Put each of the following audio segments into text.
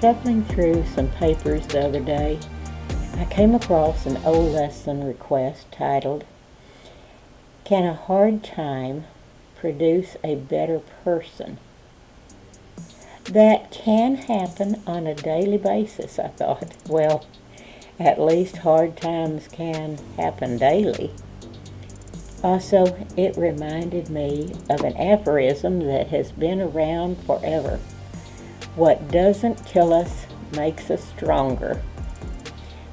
Shuffling through some papers the other day, I came across an old lesson request titled, "Can a hard time produce a better person?" That can happen on a daily basis, I thought. Well, at least hard times can happen daily. Also, it reminded me of an aphorism that has been around forever. What doesn't kill us makes us stronger.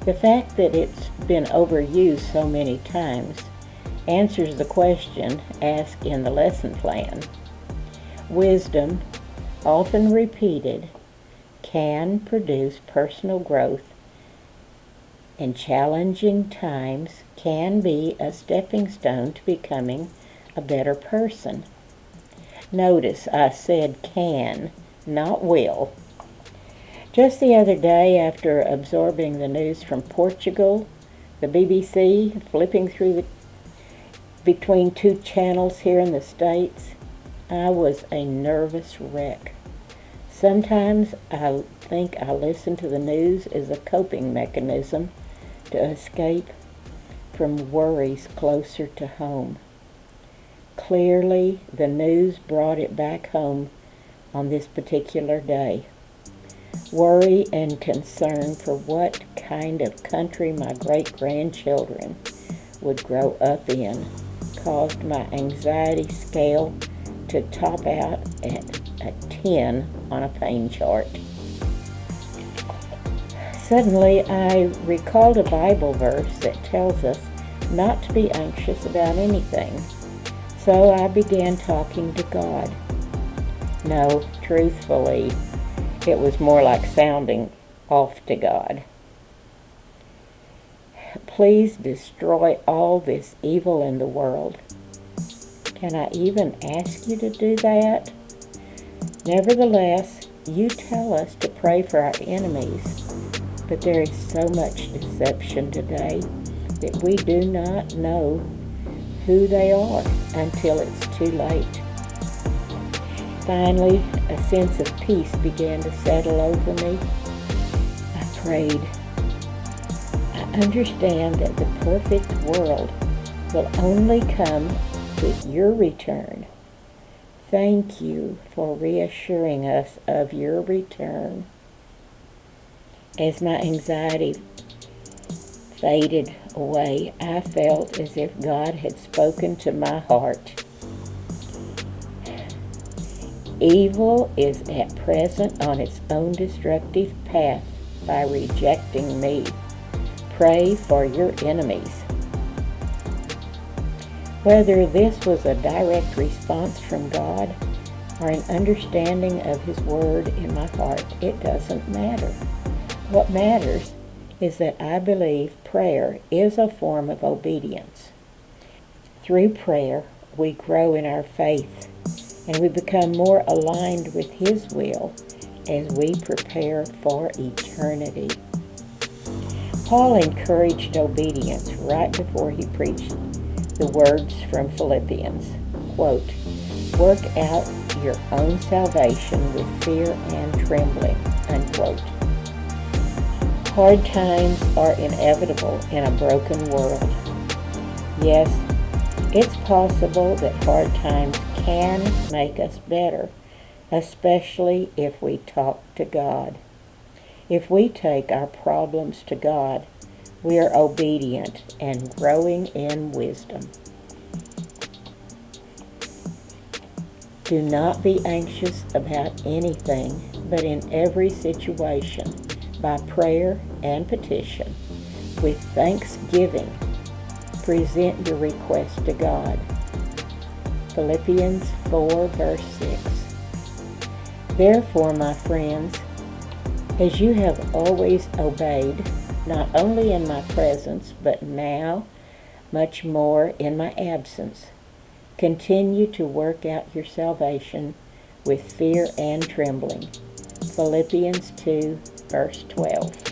The fact that it's been overused so many times answers the question asked in the lesson plan. Wisdom, often repeated, can produce personal growth, and challenging times can be a stepping stone to becoming a better person. Notice I said can, not will. Just the other day, after absorbing the news from Portugal, the BBC, flipping through between two channels here in the States, I was a nervous wreck. Sometimes I think I listen to the news as a coping mechanism to escape from worries closer to home. Clearly, the news brought it back home on this particular day. Worry and concern for what kind of country my great-grandchildren would grow up in caused my anxiety scale to top out at a 10 on a pain chart. Suddenly, I recalled a Bible verse that tells us not to be anxious about anything. So I began talking to God. No, truthfully, it was more like sounding off to God. Please destroy all this evil in the world. Can I even ask you to do that? Nevertheless, you tell us to pray for our enemies, but there is so much deception today that we do not know who they are until it's too late. Finally, a sense of peace began to settle over me. I prayed. I understand that the perfect world will only come with your return. Thank you for reassuring us of your return. As my anxiety faded away, I felt as if God had spoken to my heart. Evil is at present on its own destructive path by rejecting me. Pray for your enemies. Whether this was a direct response from God or an understanding of His Word in my heart, it doesn't matter. What matters is that I believe prayer is a form of obedience. Through prayer, we grow in our faith, and we become more aligned with His will as we prepare for eternity. Paul encouraged obedience right before he preached the words from Philippians, quote, "Work out your own salvation with fear and trembling," unquote. Hard times are inevitable in a broken world. Yes, it's possible that hard times can make us better, especially if we talk to God. If we take our problems to God, we are obedient and growing in wisdom. Do not be anxious about anything, but in every situation, by prayer and petition, with thanksgiving, present your request to God. Philippians 4, verse 6. Therefore, my friends, as you have always obeyed, not only in my presence, but now much more in my absence, continue to work out your salvation with fear and trembling. Philippians 2, verse 12.